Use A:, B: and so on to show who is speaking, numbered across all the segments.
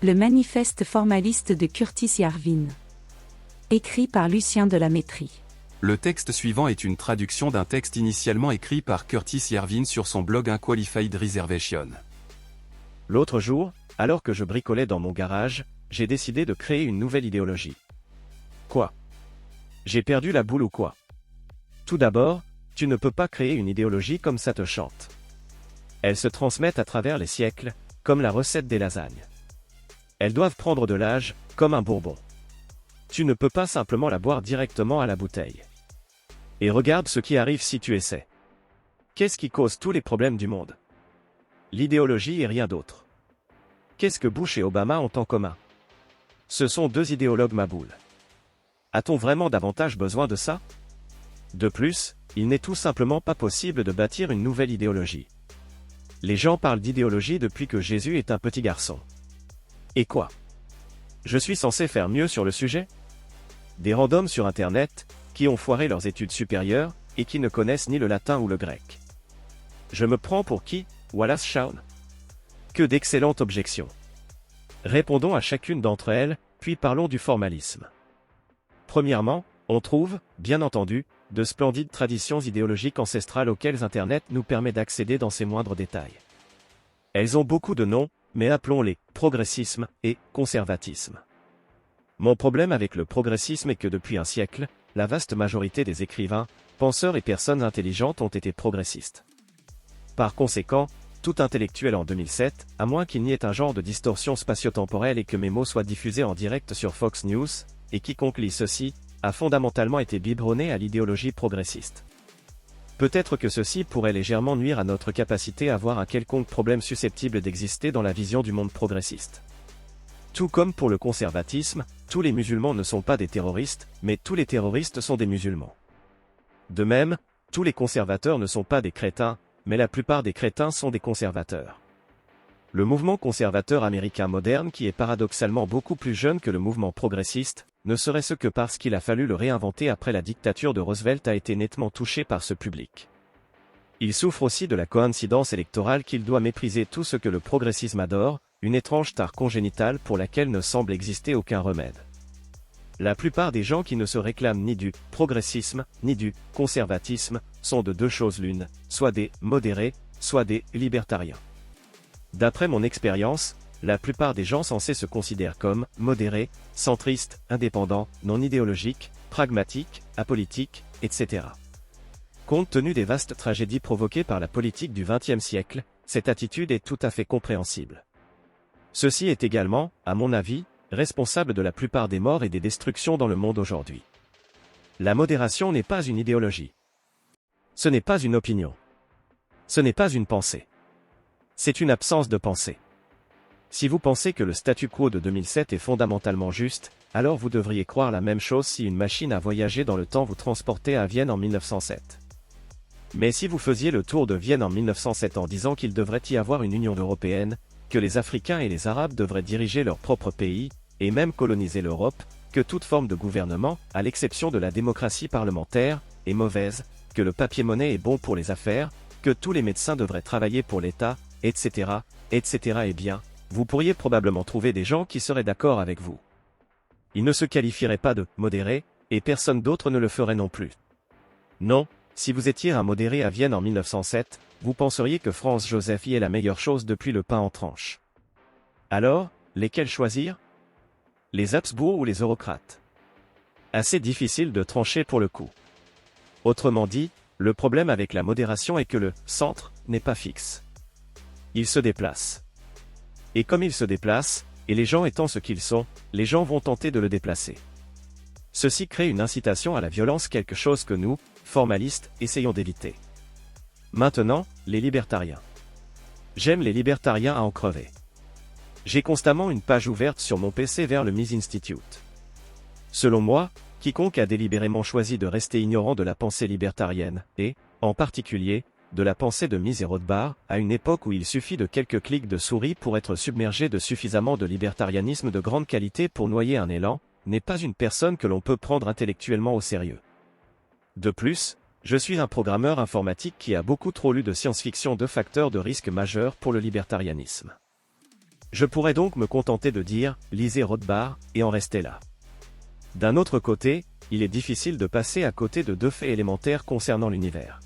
A: Le manifeste formaliste de Curtis Yarvin. Écrit par Lucien de la Métrie.
B: Le texte suivant est une traduction d'un texte initialement écrit par Curtis Yarvin sur son blog Unqualified Reservation.
C: L'autre jour, alors que je bricolais dans mon garage, j'ai décidé de créer une nouvelle idéologie. Quoi? J'ai perdu la boule ou quoi? Tout d'abord, tu ne peux pas créer une idéologie comme ça te chante. Elles se transmettent à travers les siècles, comme la recette des lasagnes. Elles doivent prendre de l'âge, comme un bourbon. Tu ne peux pas simplement la boire directement à la bouteille. Et regarde ce qui arrive si tu essaies. Qu'est-ce qui cause tous les problèmes du monde? L'idéologie et rien d'autre. Qu'est-ce que Bush et Obama ont en commun? Ce sont deux idéologues maboules. A-t-on vraiment davantage besoin de ça? De plus, il n'est tout simplement pas possible de bâtir une nouvelle idéologie. Les gens parlent d'idéologie depuis que Jésus est un petit garçon. Et quoi? Je suis censé faire mieux sur le sujet? Des randoms sur Internet, qui ont foiré leurs études supérieures, et qui ne connaissent ni le latin ou le grec. Je me prends pour qui, Wallace Shawn? Que d'excellentes objections. Répondons à chacune d'entre elles, puis parlons du formalisme. Premièrement, on trouve, bien entendu, de splendides traditions idéologiques ancestrales auxquelles Internet nous permet d'accéder dans ses moindres détails. Elles ont beaucoup de noms, mais appelons-les progressisme et conservatisme. Mon problème avec le progressisme est que depuis un siècle, la vaste majorité des écrivains, penseurs et personnes intelligentes ont été progressistes. Par conséquent, tout intellectuel en 2007, à moins qu'il n'y ait un genre de distorsion spatio-temporelle et que mes mots soient diffusés en direct sur Fox News, et quiconque lit ceci, a fondamentalement été biberonné à l'idéologie progressiste. Peut-être que ceci pourrait légèrement nuire à notre capacité à voir un quelconque problème susceptible d'exister dans la vision du monde progressiste. Tout comme pour le conservatisme, tous les musulmans ne sont pas des terroristes, mais tous les terroristes sont des musulmans. De même, tous les conservateurs ne sont pas des crétins, mais la plupart des crétins sont des conservateurs. Le mouvement conservateur américain moderne, qui est paradoxalement beaucoup plus jeune que le mouvement progressiste, ne serait-ce que parce qu'il a fallu le réinventer après la dictature de Roosevelt, a été nettement touché par ce public. Il souffre aussi de la coïncidence électorale qu'il doit mépriser tout ce que le progressisme adore, une étrange tare congénitale pour laquelle ne semble exister aucun remède. La plupart des gens qui ne se réclament ni du progressisme, ni du conservatisme, sont de deux choses l'une, soit des modérés, soit des libertariens. D'après mon expérience, la plupart des gens censés se considèrent comme modérés, centristes, indépendants, non idéologiques, pragmatiques, apolitiques, etc. Compte tenu des vastes tragédies provoquées par la politique du XXe siècle, cette attitude est tout à fait compréhensible. Ceci est également, à mon avis, responsable de la plupart des morts et des destructions dans le monde aujourd'hui. La modération n'est pas une idéologie. Ce n'est pas une opinion. Ce n'est pas une pensée. C'est une absence de pensée. Si vous pensez que le statu quo de 2007 est fondamentalement juste, alors vous devriez croire la même chose si une machine à voyager dans le temps vous transportait à Vienne en 1907. Mais si vous faisiez le tour de Vienne en 1907 en disant qu'il devrait y avoir une Union européenne, que les Africains et les Arabes devraient diriger leur propre pays, et même coloniser l'Europe, que toute forme de gouvernement, à l'exception de la démocratie parlementaire, est mauvaise, que le papier-monnaie est bon pour les affaires, que tous les médecins devraient travailler pour l'État, etc., etc. Eh bien, vous pourriez probablement trouver des gens qui seraient d'accord avec vous. Ils ne se qualifieraient pas de modérés, et personne d'autre ne le ferait non plus. Non, si vous étiez un modéré à Vienne en 1907, vous penseriez que Franz Joseph y est la meilleure chose depuis le pain en tranche. Alors, lesquels choisir? Les Habsbourg ou les eurocrates? Assez difficile de trancher pour le coup. Autrement dit, le problème avec la modération est que le centre n'est pas fixe. Il se déplace. Et comme il se déplace, et les gens étant ce qu'ils sont, les gens vont tenter de le déplacer. Ceci crée une incitation à la violence, quelque chose que nous, formalistes, essayons d'éviter. Maintenant, les libertariens. J'aime les libertariens à en crever. J'ai constamment une page ouverte sur mon PC vers le Mises Institute. Selon moi, quiconque a délibérément choisi de rester ignorant de la pensée libertarienne, et, en particulier, de la pensée de Mises et Rothbard, à une époque où il suffit de quelques clics de souris pour être submergé de suffisamment de libertarianisme de grande qualité pour noyer un élan, n'est pas une personne que l'on peut prendre intellectuellement au sérieux. De plus, je suis un programmeur informatique qui a beaucoup trop lu de science-fiction de facteurs de risque majeurs pour le libertarianisme. Je pourrais donc me contenter de dire « lisez Rothbard » et en rester là. D'un autre côté, il est difficile de passer à côté de deux faits élémentaires concernant l'univers.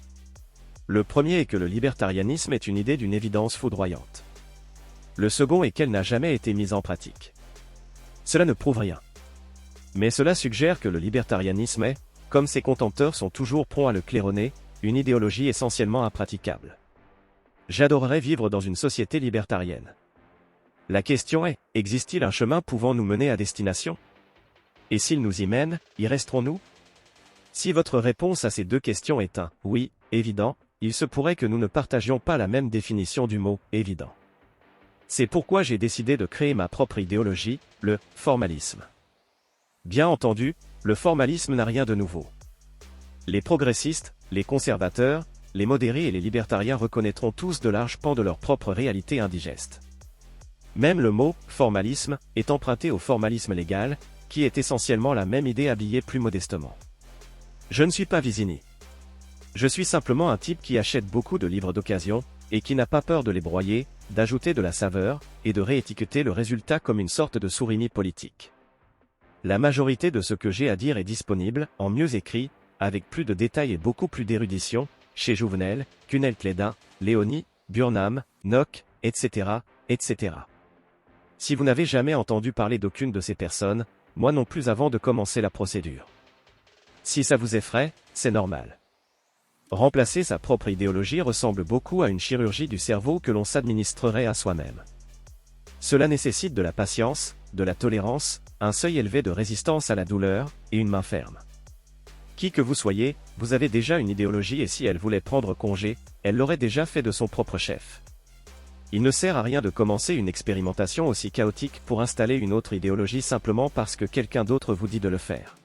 C: Le premier est que le libertarianisme est une idée d'une évidence foudroyante. Le second est qu'elle n'a jamais été mise en pratique. Cela ne prouve rien. Mais cela suggère que le libertarianisme est, comme ses contempteurs sont toujours prompts à le claironner, une idéologie essentiellement impraticable. J'adorerais vivre dans une société libertarienne. La question est, existe-t-il un chemin pouvant nous mener à destination? Et s'il nous y mène, y resterons-nous? Si votre réponse à ces deux questions est un « oui » évident, il se pourrait que nous ne partagions pas la même définition du mot « évident ». C'est pourquoi j'ai décidé de créer ma propre idéologie, le formalisme. Bien entendu, le formalisme n'a rien de nouveau. Les progressistes, les conservateurs, les modérés et les libertariens reconnaîtront tous de larges pans de leur propre réalité indigeste. Même le mot « formalisme » est emprunté au formalisme légal, qui est essentiellement la même idée habillée plus modestement. Je ne suis pas Visini. Je suis simplement un type qui achète beaucoup de livres d'occasion, et qui n'a pas peur de les broyer, d'ajouter de la saveur, et de réétiqueter le résultat comme une sorte de sourimie politique. La majorité de ce que j'ai à dire est disponible, en mieux écrit, avec plus de détails et beaucoup plus d'érudition, chez Jouvenel, Cunel-Clédin, Léonie, Burnham, Nock, etc., etc. Si vous n'avez jamais entendu parler d'aucune de ces personnes, moi non plus avant de commencer la procédure. Si ça vous effraie, c'est normal. Remplacer sa propre idéologie ressemble beaucoup à une chirurgie du cerveau que l'on s'administrerait à soi-même. Cela nécessite de la patience, de la tolérance, un seuil élevé de résistance à la douleur, et une main ferme. Qui que vous soyez, vous avez déjà une idéologie et si elle voulait prendre congé, elle l'aurait déjà fait de son propre chef. Il ne sert à rien de commencer une expérimentation aussi chaotique pour installer une autre idéologie simplement parce que quelqu'un d'autre vous dit de le faire.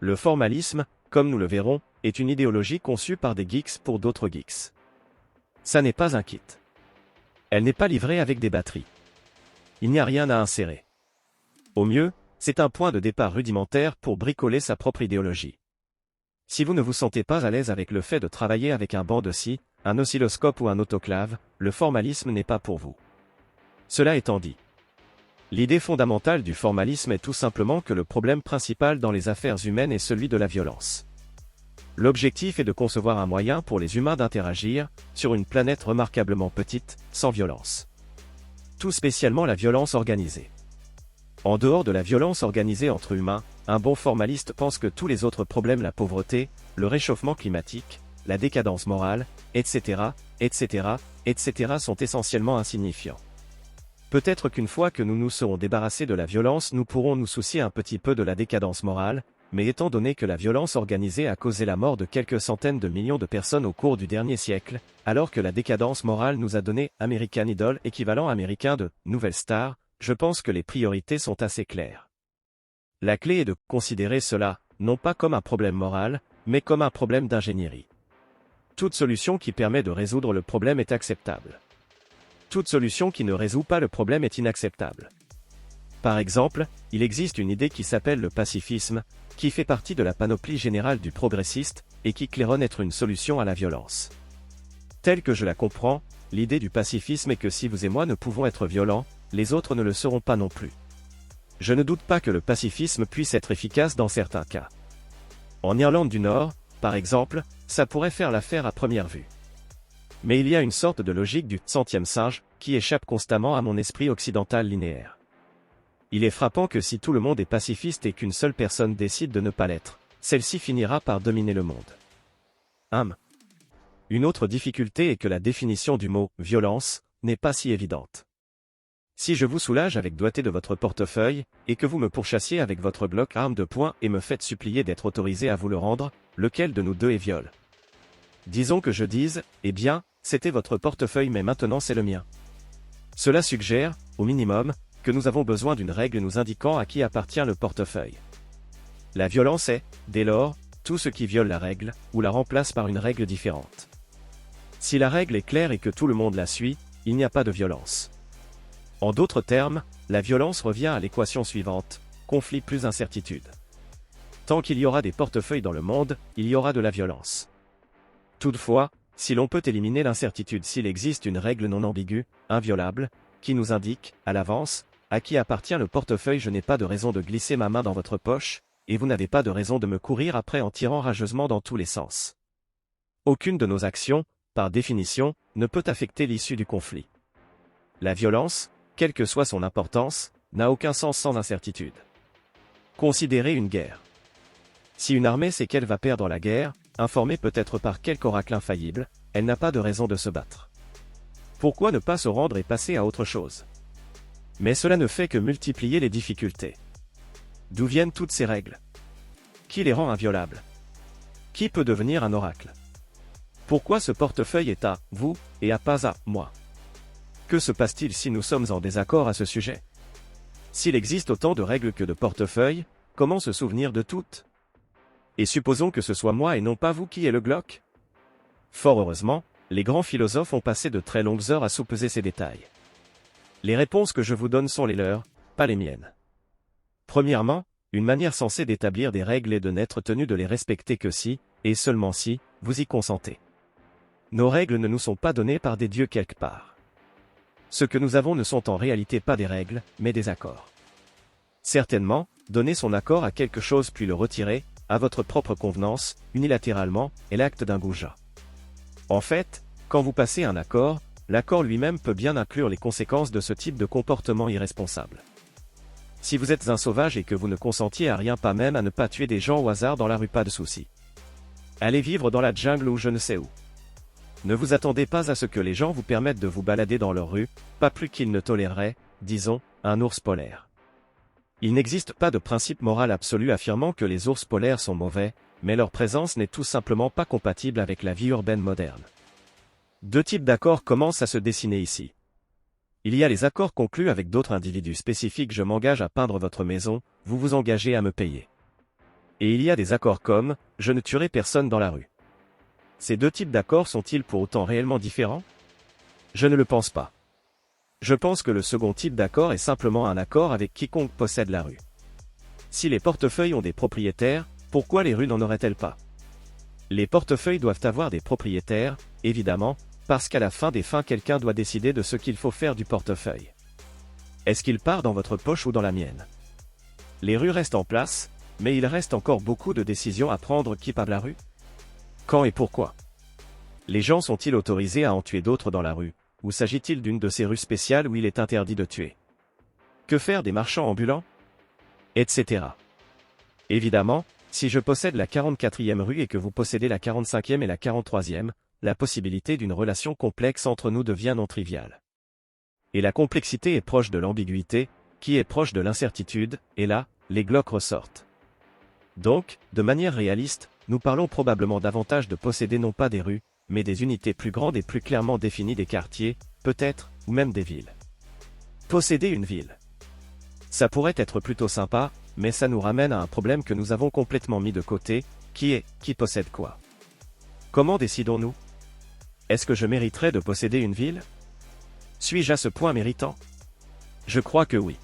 C: Le formalisme, comme nous le verrons, est une idéologie conçue par des geeks pour d'autres geeks. Ça n'est pas un kit. Elle n'est pas livrée avec des batteries. Il n'y a rien à insérer. Au mieux, c'est un point de départ rudimentaire pour bricoler sa propre idéologie. Si vous ne vous sentez pas à l'aise avec le fait de travailler avec un banc de scie, un oscilloscope ou un autoclave, le formalisme n'est pas pour vous. Cela étant dit, l'idée fondamentale du formalisme est tout simplement que le problème principal dans les affaires humaines est celui de la violence. L'objectif est de concevoir un moyen pour les humains d'interagir, sur une planète remarquablement petite, sans violence. Tout spécialement la violence organisée. En dehors de la violence organisée entre humains, un bon formaliste pense que tous les autres problèmes, la pauvreté, le réchauffement climatique, la décadence morale, etc., etc., etc. sont essentiellement insignifiants. Peut-être qu'une fois que nous nous serons débarrassés de la violence, nous pourrons nous soucier un petit peu de la décadence morale, mais étant donné que la violence organisée a causé la mort de quelques centaines de millions de personnes au cours du dernier siècle, alors que la décadence morale nous a donné American Idol équivalent américain de Nouvelle Star, je pense que les priorités sont assez claires. La clé est de considérer cela, non pas comme un problème moral, mais comme un problème d'ingénierie. Toute solution qui permet de résoudre le problème est acceptable. Toute solution qui ne résout pas le problème est inacceptable. Par exemple, il existe une idée qui s'appelle le pacifisme, qui fait partie de la panoplie générale du progressiste, et qui claironne être une solution à la violence. Telle que je la comprends, l'idée du pacifisme est que si vous et moi ne pouvons être violents, les autres ne le seront pas non plus. Je ne doute pas que le pacifisme puisse être efficace dans certains cas. En Irlande du Nord, par exemple, ça pourrait faire l'affaire à première vue. Mais il y a une sorte de logique du centième singe, qui échappe constamment à mon esprit occidental linéaire. Il est frappant que si tout le monde est pacifiste et qu'une seule personne décide de ne pas l'être, celle-ci finira par dominer le monde. Une autre difficulté est que la définition du mot « violence » n'est pas si évidente. Si je vous soulage avec doigté de votre portefeuille, et que vous me pourchassiez avec votre bloc arme de poing et me faites supplier d'être autorisé à vous le rendre, lequel de nous deux est viol? Disons que je dise, eh bien, c'était votre portefeuille mais maintenant c'est le mien. Cela suggère, au minimum, que nous avons besoin d'une règle nous indiquant à qui appartient le portefeuille. La violence est, dès lors, tout ce qui viole la règle, ou la remplace par une règle différente. Si la règle est claire et que tout le monde la suit, il n'y a pas de violence. En d'autres termes, la violence revient à l'équation suivante, conflit plus incertitude. Tant qu'il y aura des portefeuilles dans le monde, il y aura de la violence. Toutefois, si l'on peut éliminer l'incertitude s'il existe une règle non ambiguë, inviolable, qui nous indique, à l'avance, à qui appartient le portefeuille. Je n'ai pas de raison de glisser ma main dans votre poche, et vous n'avez pas de raison de me courir après en tirant rageusement dans tous les sens. Aucune de nos actions, par définition, ne peut affecter l'issue du conflit. La violence, quelle que soit son importance, n'a aucun sens sans incertitude. Considérez une guerre. Si une armée sait qu'elle va perdre la guerre, informée peut-être par quelque oracle infaillible, elle n'a pas de raison de se battre. Pourquoi ne pas se rendre et passer à autre chose? Mais cela ne fait que multiplier les difficultés. D'où viennent toutes ces règles? Qui les rend inviolables? Qui peut devenir un oracle? Pourquoi ce portefeuille est à vous, et à pas à moi? Que se passe-t-il si nous sommes en désaccord à ce sujet? S'il existe autant de règles que de portefeuilles, comment se souvenir de toutes? Et supposons que ce soit moi et non pas vous qui ait le Glock? Fort heureusement, les grands philosophes ont passé de très longues heures à soupeser ces détails. Les réponses que je vous donne sont les leurs, pas les miennes. Premièrement, une manière sensée d'établir des règles est de n'être tenu de les respecter que si, et seulement si, vous y consentez. Nos règles ne nous sont pas données par des dieux quelque part. Ce que nous avons ne sont en réalité pas des règles, mais des accords. Certainement, donner son accord à quelque chose puis le retirer, à votre propre convenance, unilatéralement, est l'acte d'un goujat. En fait, quand vous passez un accord, l'accord lui-même peut bien inclure les conséquences de ce type de comportement irresponsable. Si vous êtes un sauvage et que vous ne consentiez à rien, pas même à ne pas tuer des gens au hasard dans la rue, pas de souci. Allez vivre dans la jungle ou je ne sais où. Ne vous attendez pas à ce que les gens vous permettent de vous balader dans leur rue, pas plus qu'ils ne toléreraient, disons, un ours polaire. Il n'existe pas de principe moral absolu affirmant que les ours polaires sont mauvais, mais leur présence n'est tout simplement pas compatible avec la vie urbaine moderne. Deux types d'accords commencent à se dessiner ici. Il y a les accords conclus avec d'autres individus spécifiques. Je m'engage à peindre votre maison, vous vous engagez à me payer. Et il y a des accords comme « je ne tuerai personne dans la rue ». Ces deux types d'accords sont-ils pour autant réellement différents? Je ne le pense pas. Je pense que le second type d'accord est simplement un accord avec quiconque possède la rue. Si les portefeuilles ont des propriétaires, pourquoi les rues n'en auraient-elles pas? Les portefeuilles doivent avoir des propriétaires, évidemment, parce qu'à la fin des fins quelqu'un doit décider de ce qu'il faut faire du portefeuille. Est-ce qu'il part dans votre poche ou dans la mienne? Les rues restent en place, mais il reste encore beaucoup de décisions à prendre. Qui part de la rue? Quand et pourquoi? Les gens sont-ils autorisés à en tuer d'autres dans la rue? Ou s'agit-il d'une de ces rues spéciales où il est interdit de tuer? Que faire des marchands ambulants? Etc. Évidemment, si je possède la 44e rue et que vous possédez la 45e et la 43e, la possibilité d'une relation complexe entre nous devient non triviale. Et la complexité est proche de l'ambiguïté, qui est proche de l'incertitude, et là, les Glocks ressortent. Donc, de manière réaliste, nous parlons probablement davantage de posséder non pas des rues, mais des unités plus grandes et plus clairement définies, des quartiers, peut-être, ou même des villes. Posséder une ville. Ça pourrait être plutôt sympa, mais ça nous ramène à un problème que nous avons complètement mis de côté, qui possède quoi? Comment décidons-nous? Est-ce que je mériterais de posséder une ville? Suis-je à ce point méritant? Je crois que oui.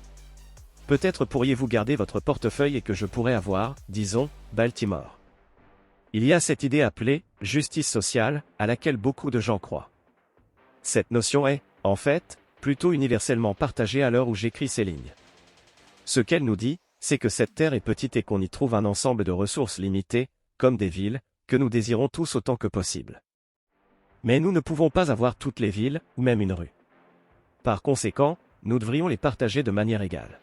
C: Peut-être pourriez-vous garder votre portefeuille et que je pourrais avoir, disons, Baltimore. Il y a cette idée appelée « justice sociale » à laquelle beaucoup de gens croient. Cette notion est, en fait, plutôt universellement partagée à l'heure où j'écris ces lignes. Ce qu'elle nous dit, c'est que cette terre est petite et qu'on y trouve un ensemble de ressources limitées, comme des villes, que nous désirons tous autant que possible. Mais nous ne pouvons pas avoir toutes les villes, ou même une rue. Par conséquent, nous devrions les partager de manière égale.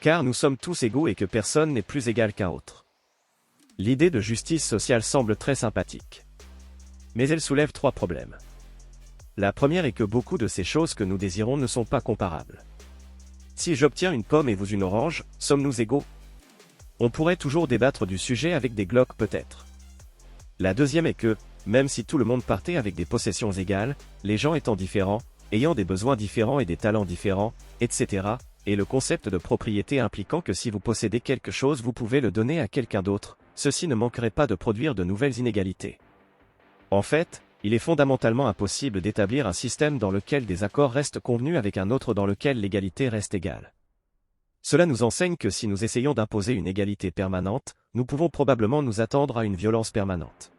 C: Car nous sommes tous égaux et que personne n'est plus égal qu'un autre. L'idée de justice sociale semble très sympathique. Mais elle soulève trois problèmes. La première est que beaucoup de ces choses que nous désirons ne sont pas comparables. Si j'obtiens une pomme et vous une orange, sommes-nous égaux? On pourrait toujours débattre du sujet avec des Glocks peut-être. La deuxième est que, même si tout le monde partait avec des possessions égales, les gens étant différents, ayant des besoins différents et des talents différents, etc., et le concept de propriété impliquant que si vous possédez quelque chose vous pouvez le donner à quelqu'un d'autre, ceci ne manquerait pas de produire de nouvelles inégalités. En fait, il est fondamentalement impossible d'établir un système dans lequel des accords restent convenus avec un autre dans lequel l'égalité reste égale. Cela nous enseigne que si nous essayons d'imposer une égalité permanente, nous pouvons probablement nous attendre à une violence permanente.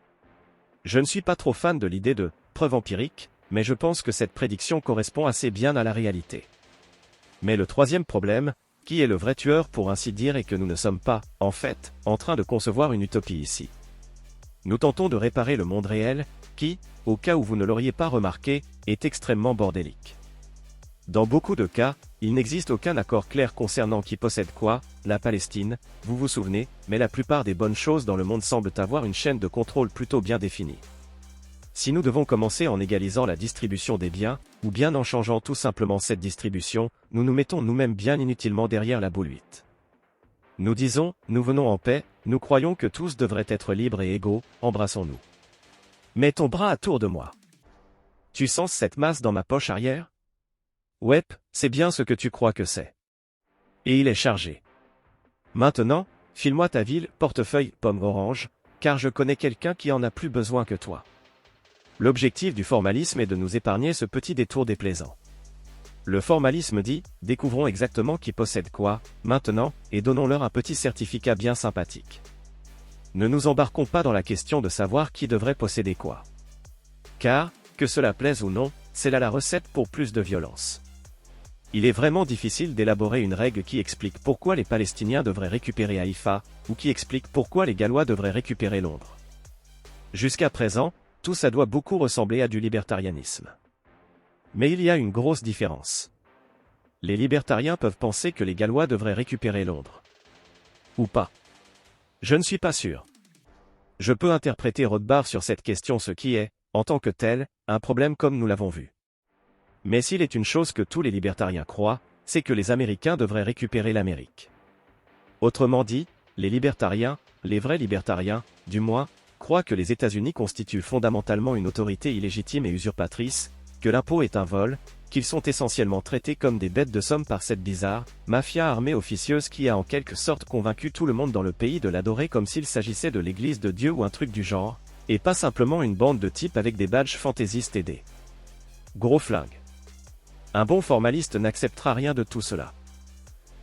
C: Je ne suis pas trop fan de l'idée de « preuve empirique », mais je pense que cette prédiction correspond assez bien à la réalité. Mais le troisième problème, qui est le vrai tueur pour ainsi dire, est que nous ne sommes pas, en fait, en train de concevoir une utopie ici. Nous tentons de réparer le monde réel, qui, au cas où vous ne l'auriez pas remarqué, est extrêmement bordélique. Dans beaucoup de cas, il n'existe aucun accord clair concernant qui possède quoi, la Palestine, vous vous souvenez, mais la plupart des bonnes choses dans le monde semblent avoir une chaîne de contrôle plutôt bien définie. Si nous devons commencer en égalisant la distribution des biens, ou bien en changeant tout simplement cette distribution, nous nous mettons nous-mêmes bien inutilement derrière la boule 8. Nous disons, nous venons en paix, nous croyons que tous devraient être libres et égaux, embrassons-nous. Mets ton bras autour de moi. Tu sens cette masse dans ma poche arrière? Ouais, c'est bien ce que tu crois que c'est. Et il est chargé. Maintenant, file-moi ta ville, portefeuille, pomme orange, car je connais quelqu'un qui en a plus besoin que toi. L'objectif du formalisme est de nous épargner ce petit détour déplaisant. Le formalisme dit, découvrons exactement qui possède quoi, maintenant, et donnons-leur un petit certificat bien sympathique. Ne nous embarquons pas dans la question de savoir qui devrait posséder quoi. Car, que cela plaise ou non, c'est là la recette pour plus de violence. Il est vraiment difficile d'élaborer une règle qui explique pourquoi les Palestiniens devraient récupérer Haïfa, ou qui explique pourquoi les Gallois devraient récupérer Londres. Jusqu'à présent, tout ça doit beaucoup ressembler à du libertarianisme. Mais il y a une grosse différence. Les libertariens peuvent penser que les Gallois devraient récupérer Londres. Ou pas. Je ne suis pas sûr. Je peux interpréter Rothbard sur cette question, ce qui est, en tant que tel, un problème comme nous l'avons vu. Mais s'il est une chose que tous les libertariens croient, c'est que les Américains devraient récupérer l'Amérique. Autrement dit, les libertariens, les vrais libertariens, du moins, croient que les États-Unis constituent fondamentalement une autorité illégitime et usurpatrice, que l'impôt est un vol, qu'ils sont essentiellement traités comme des bêtes de somme par cette bizarre mafia armée officieuse qui a en quelque sorte convaincu tout le monde dans le pays de l'adorer comme s'il s'agissait de l'église de Dieu ou un truc du genre, et pas simplement une bande de types avec des badges fantaisistes et des gros flingues. Un bon formaliste n'acceptera rien de tout cela.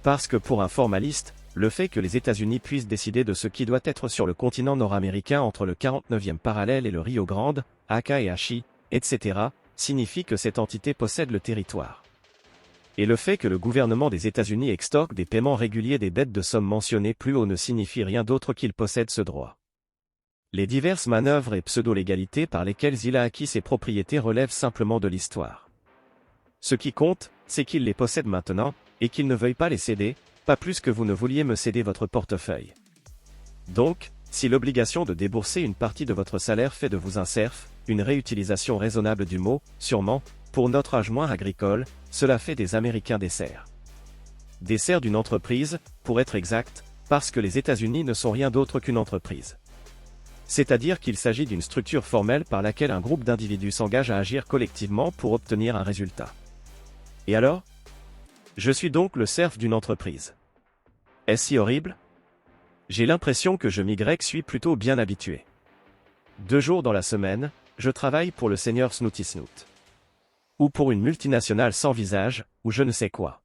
C: Parce que pour un formaliste, le fait que les États-Unis puissent décider de ce qui doit être sur le continent nord-américain entre le 49e parallèle et le Rio Grande, Aka et Hachi, etc., signifie que cette entité possède le territoire. Et le fait que le gouvernement des États-Unis extorque des paiements réguliers des bêtes de somme mentionnées plus haut ne signifie rien d'autre qu'il possède ce droit. Les diverses manœuvres et pseudo-légalités par lesquelles il a acquis ses propriétés relèvent simplement de l'histoire. Ce qui compte, c'est qu'il les possède maintenant, et qu'il ne veuille pas les céder, pas plus que vous ne vouliez me céder votre portefeuille. Donc, si l'obligation de débourser une partie de votre salaire fait de vous un serf, une réutilisation raisonnable du mot, sûrement, pour notre âge moins agricole, cela fait des Américains des serfs. Des serfs d'une entreprise, pour être exact, parce que les États-Unis ne sont rien d'autre qu'une entreprise. C'est-à-dire qu'il s'agit d'une structure formelle par laquelle un groupe d'individus s'engage à agir collectivement pour obtenir un résultat. Et alors? Je suis donc le serf d'une entreprise. Est-ce si horrible? J'ai l'impression que je m'y suis plutôt bien habitué. 2 jours dans la semaine, je travaille pour le seigneur Snooty Snoot. Ou pour une multinationale sans visage, ou je ne sais quoi.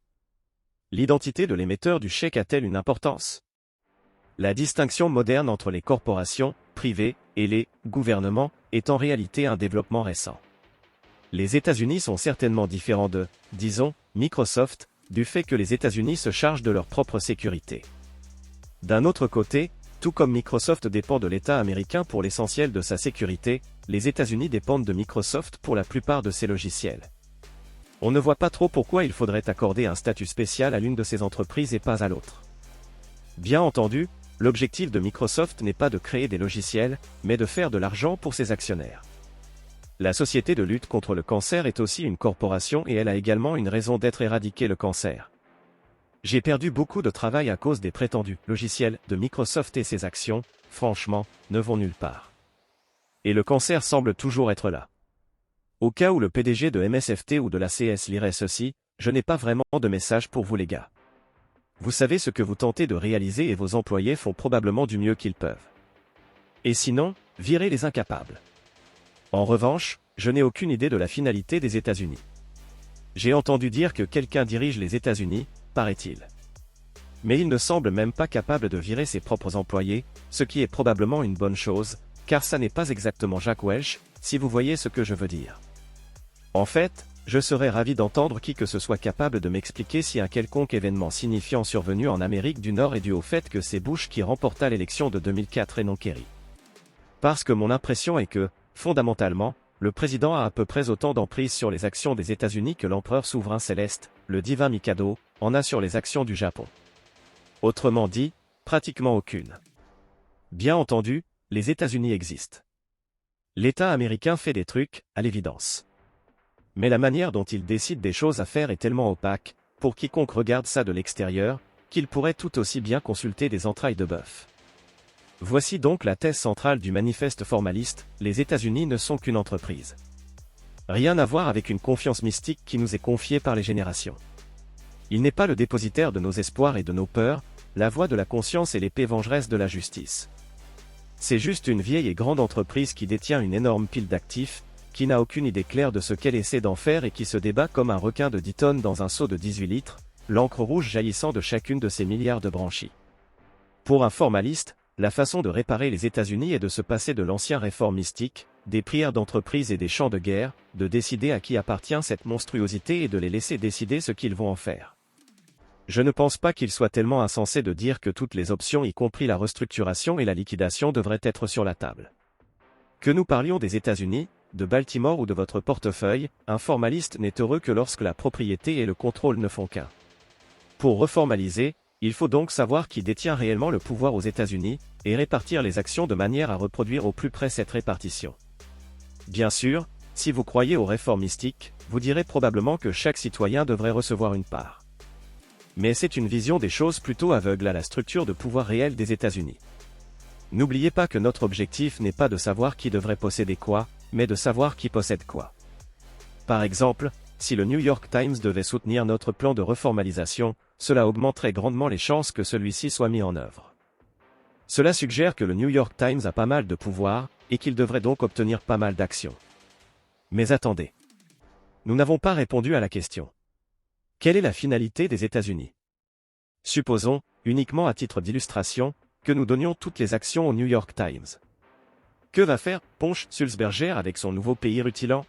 C: L'identité de l'émetteur du chèque a-t-elle une importance? La distinction moderne entre les corporations, privées, et les gouvernements, est en réalité un développement récent. Les États-Unis sont certainement différents de, disons, Microsoft, du fait que les États-Unis se chargent de leur propre sécurité. D'un autre côté, tout comme Microsoft dépend de l'État américain pour l'essentiel de sa sécurité, les États-Unis dépendent de Microsoft pour la plupart de ses logiciels. On ne voit pas trop pourquoi il faudrait accorder un statut spécial à l'une de ces entreprises et pas à l'autre. Bien entendu, l'objectif de Microsoft n'est pas de créer des logiciels, mais de faire de l'argent pour ses actionnaires. La Société de lutte contre le cancer est aussi une corporation et elle a également une raison d'être: éradiquer le cancer. J'ai perdu beaucoup de travail à cause des prétendus logiciels de Microsoft et ses actions, franchement, ne vont nulle part. Et le cancer semble toujours être là. Au cas où le PDG de MSFT ou de la CS lirait ceci, je n'ai pas vraiment de message pour vous les gars. Vous savez ce que vous tentez de réaliser et vos employés font probablement du mieux qu'ils peuvent. Et sinon, virez les incapables. En revanche, je n'ai aucune idée de la finalité des États-Unis. J'ai entendu dire que quelqu'un dirige les États-Unis, paraît-il. Mais il ne semble même pas capable de virer ses propres employés, ce qui est probablement une bonne chose, car ça n'est pas exactement Jack Welch, si vous voyez ce que je veux dire. En fait, je serais ravi d'entendre qui que ce soit capable de m'expliquer si un quelconque événement signifiant survenu en Amérique du Nord est dû au fait que c'est Bush qui remporta l'élection de 2004 et non Kerry. Parce que mon impression est que, fondamentalement, le président a à peu près autant d'emprise sur les actions des États-Unis que l'empereur souverain céleste, le divin Mikado, en a sur les actions du Japon. Autrement dit, pratiquement aucune. Bien entendu, les États-Unis existent. L'État américain fait des trucs, à l'évidence. Mais la manière dont il décide des choses à faire est tellement opaque, pour quiconque regarde ça de l'extérieur, qu'il pourrait tout aussi bien consulter des entrailles de bœuf. Voici donc la thèse centrale du manifeste formaliste, les États-Unis ne sont qu'une entreprise. Rien à voir avec une confiance mystique qui nous est confiée par les générations. Il n'est pas le dépositaire de nos espoirs et de nos peurs, la voix de la conscience et l'épée vengeresse de la justice. C'est juste une vieille et grande entreprise qui détient une énorme pile d'actifs, qui n'a aucune idée claire de ce qu'elle essaie d'en faire et qui se débat comme un requin de 10 tonnes dans un seau de 18 litres, l'encre rouge jaillissant de chacune de ses milliards de branchies. Pour un formaliste, la façon de réparer les États-Unis est de se passer de l'ancien réforme mystique, des prières d'entreprise et des champs de guerre, de décider à qui appartient cette monstruosité et de les laisser décider ce qu'ils vont en faire. Je ne pense pas qu'il soit tellement insensé de dire que toutes les options y compris la restructuration et la liquidation devraient être sur la table. Que nous parlions des États-Unis, de Baltimore ou de votre portefeuille, un formaliste n'est heureux que lorsque la propriété et le contrôle ne font qu'un. Pour reformaliser, il faut donc savoir qui détient réellement le pouvoir aux États-Unis, et répartir les actions de manière à reproduire au plus près cette répartition. Bien sûr, si vous croyez aux réformes mystiques, vous direz probablement que chaque citoyen devrait recevoir une part. Mais c'est une vision des choses plutôt aveugle à la structure de pouvoir réel des États-Unis. N'oubliez pas que notre objectif n'est pas de savoir qui devrait posséder quoi, mais de savoir qui possède quoi. Par exemple, si le New York Times devait soutenir notre plan de reformalisation, cela augmenterait grandement les chances que celui-ci soit mis en œuvre. Cela suggère que le New York Times a pas mal de pouvoir, et qu'il devrait donc obtenir pas mal d'actions. Mais attendez. Nous n'avons pas répondu à la question. Quelle est la finalité des États-Unis? Supposons, uniquement à titre d'illustration, que nous donnions toutes les actions au New York Times. Que va faire Ponch Sulzberger avec son nouveau pays rutilant?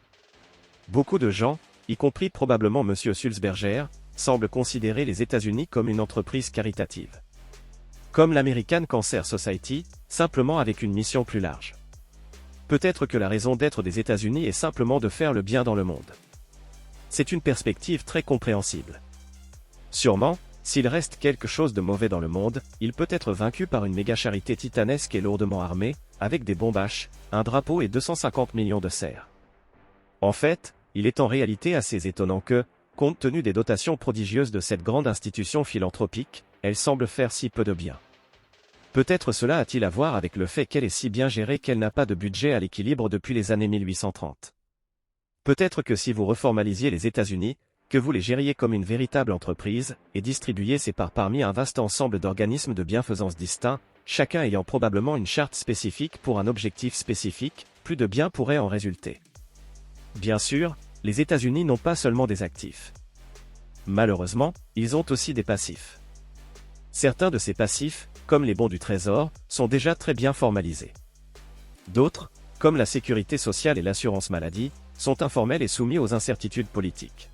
C: Beaucoup de gens, y compris probablement M. Sulzberger, semblent considérer les États-Unis comme une entreprise caritative. Comme l'American Cancer Society, simplement avec une mission plus large. Peut-être que la raison d'être des États-Unis est simplement de faire le bien dans le monde. C'est une perspective très compréhensible. Sûrement, s'il reste quelque chose de mauvais dans le monde, il peut être vaincu par une méga-charité titanesque et lourdement armée, avec des bombaches, un drapeau et 250 millions de serfs. En fait, il est en réalité assez étonnant que, compte tenu des dotations prodigieuses de cette grande institution philanthropique, elle semble faire si peu de bien. Peut-être cela a-t-il à voir avec le fait qu'elle est si bien gérée qu'elle n'a pas de budget à l'équilibre depuis les années 1830. Peut-être que si vous reformalisiez les États-Unis, que vous les gériez comme une véritable entreprise, et distribuiez ces parts parmi un vaste ensemble d'organismes de bienfaisance distincts, chacun ayant probablement une charte spécifique pour un objectif spécifique, plus de bien pourrait en résulter. Bien sûr, les États-Unis n'ont pas seulement des actifs. Malheureusement, ils ont aussi des passifs. Certains de ces passifs, comme les bons du Trésor, sont déjà très bien formalisés. D'autres, comme la sécurité sociale et l'assurance maladie, sont informels et soumis aux incertitudes politiques.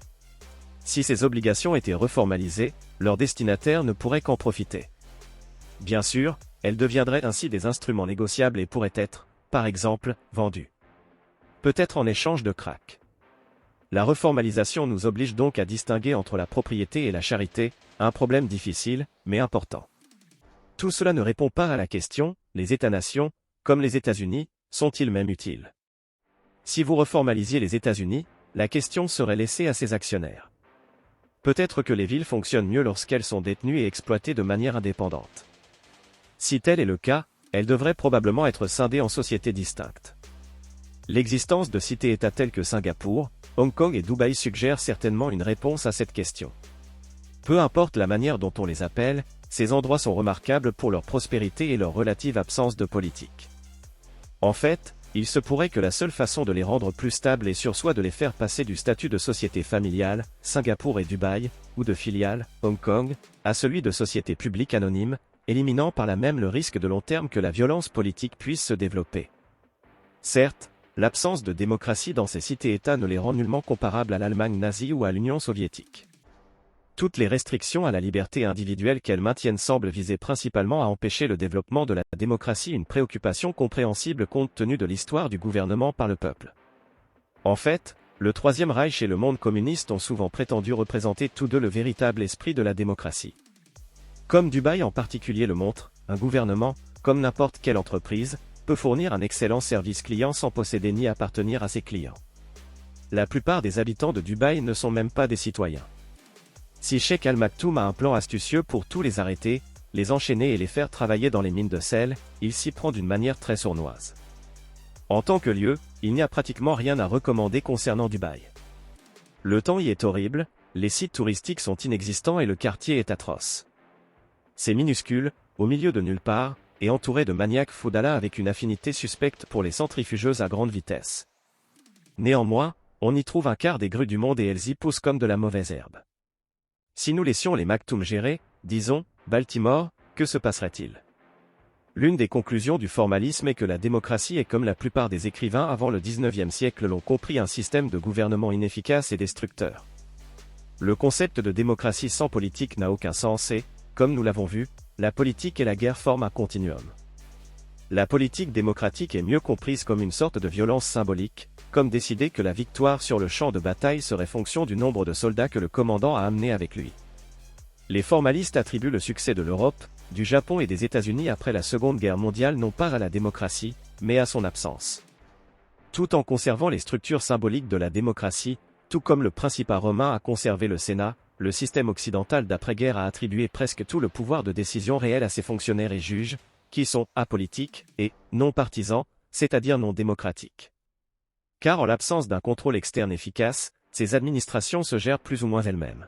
C: Si ces obligations étaient reformalisées, leurs destinataires ne pourraient qu'en profiter. Bien sûr, elles deviendraient ainsi des instruments négociables et pourraient être, par exemple, vendus. Peut-être en échange de crack. La reformalisation nous oblige donc à distinguer entre la propriété et la charité, un problème difficile, mais important. Tout cela ne répond pas à la question, les États-nations, comme les États-Unis, sont-ils même utiles? Si vous reformalisiez les États-Unis, la question serait laissée à ses actionnaires. Peut-être que les villes fonctionnent mieux lorsqu'elles sont détenues et exploitées de manière indépendante. Si tel est le cas, elles devraient probablement être scindées en sociétés distinctes. L'existence de cités-États telles que Singapour, Hong Kong et Dubaï suggère certainement une réponse à cette question. Peu importe la manière dont on les appelle, ces endroits sont remarquables pour leur prospérité et leur relative absence de politique. En fait, il se pourrait que la seule façon de les rendre plus stables et sûre soit de les faire passer du statut de société familiale, Singapour et Dubaï, ou de filiale, Hong Kong, à celui de société publique anonyme, éliminant par là même le risque de long terme que la violence politique puisse se développer. Certes, l'absence de démocratie dans ces cités-États ne les rend nullement comparables à l'Allemagne nazie ou à l'Union soviétique. Toutes les restrictions à la liberté individuelle qu'elles maintiennent semblent viser principalement à empêcher le développement de la démocratie, une préoccupation compréhensible compte tenu de l'histoire du gouvernement par le peuple. En fait, le Troisième Reich et le monde communiste ont souvent prétendu représenter tous deux le véritable esprit de la démocratie. Comme Dubaï en particulier le montre, un gouvernement, comme n'importe quelle entreprise, peut fournir un excellent service client sans posséder ni appartenir à ses clients. La plupart des habitants de Dubaï ne sont même pas des citoyens. Si Cheikh Al Maktoum a un plan astucieux pour tous les arrêter, les enchaîner et les faire travailler dans les mines de sel, il s'y prend d'une manière très sournoise. En tant que lieu, il n'y a pratiquement rien à recommander concernant Dubaï. Le temps y est horrible, les sites touristiques sont inexistants et le quartier est atroce. C'est minuscule, au milieu de nulle part, et entouré de maniaques foudalas avec une affinité suspecte pour les centrifugeuses à grande vitesse. Néanmoins, on y trouve un quart des grues du monde et elles y poussent comme de la mauvaise herbe. Si nous laissions les Maktoum gérer, disons, Baltimore, que se passerait-il? L'une des conclusions du formalisme est que la démocratie est comme la plupart des écrivains avant le XIXe siècle l'ont compris, un système de gouvernement inefficace et destructeur. Le concept de démocratie sans politique n'a aucun sens et, comme nous l'avons vu, la politique et la guerre forment un continuum. La politique démocratique est mieux comprise comme une sorte de violence symbolique, comme décider que la victoire sur le champ de bataille serait fonction du nombre de soldats que le commandant a amené avec lui. Les formalistes attribuent le succès de l'Europe, du Japon et des États-Unis après la Seconde Guerre mondiale non pas à la démocratie, mais à son absence. Tout en conservant les structures symboliques de la démocratie, tout comme le Principat romain a conservé le Sénat, le système occidental d'après-guerre a attribué presque tout le pouvoir de décision réel à ses fonctionnaires et juges, qui sont apolitiques et non partisans, c'est-à-dire non démocratiques. Car en l'absence d'un contrôle externe efficace, ces administrations se gèrent plus ou moins elles-mêmes.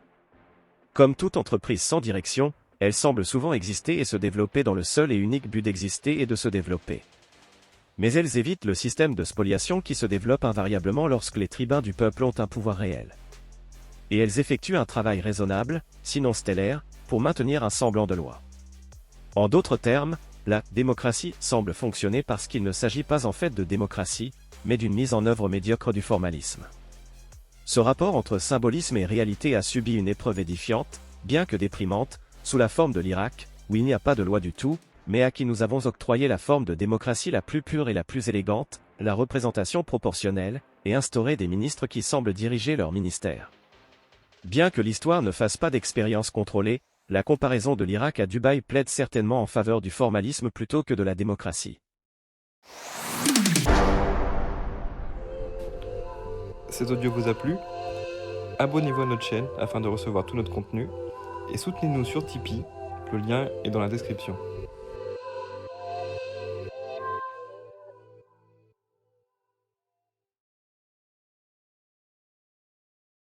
C: Comme toute entreprise sans direction, elles semblent souvent exister et se développer dans le seul et unique but d'exister et de se développer. Mais elles évitent le système de spoliation qui se développe invariablement lorsque les tribuns du peuple ont un pouvoir réel. Et elles effectuent un travail raisonnable, sinon stellaire, pour maintenir un semblant de loi. En d'autres termes, la démocratie semble fonctionner parce qu'il ne s'agit pas en fait de démocratie, mais d'une mise en œuvre médiocre du formalisme. Ce rapport entre symbolisme et réalité a subi une épreuve édifiante, bien que déprimante, sous la forme de l'Irak, où il n'y a pas de loi du tout, mais à qui nous avons octroyé la forme de démocratie la plus pure et la plus élégante, la représentation proportionnelle, et instauré des ministres qui semblent diriger leur ministère. Bien que l'histoire ne fasse pas d'expérience contrôlée, la comparaison de l'Irak à Dubaï plaide certainement en faveur du formalisme plutôt que de la démocratie.
D: Cet audio vous a plu? Abonnez-vous à notre chaîne afin de recevoir tout notre contenu et soutenez-nous sur Tipeee, le lien est dans la description.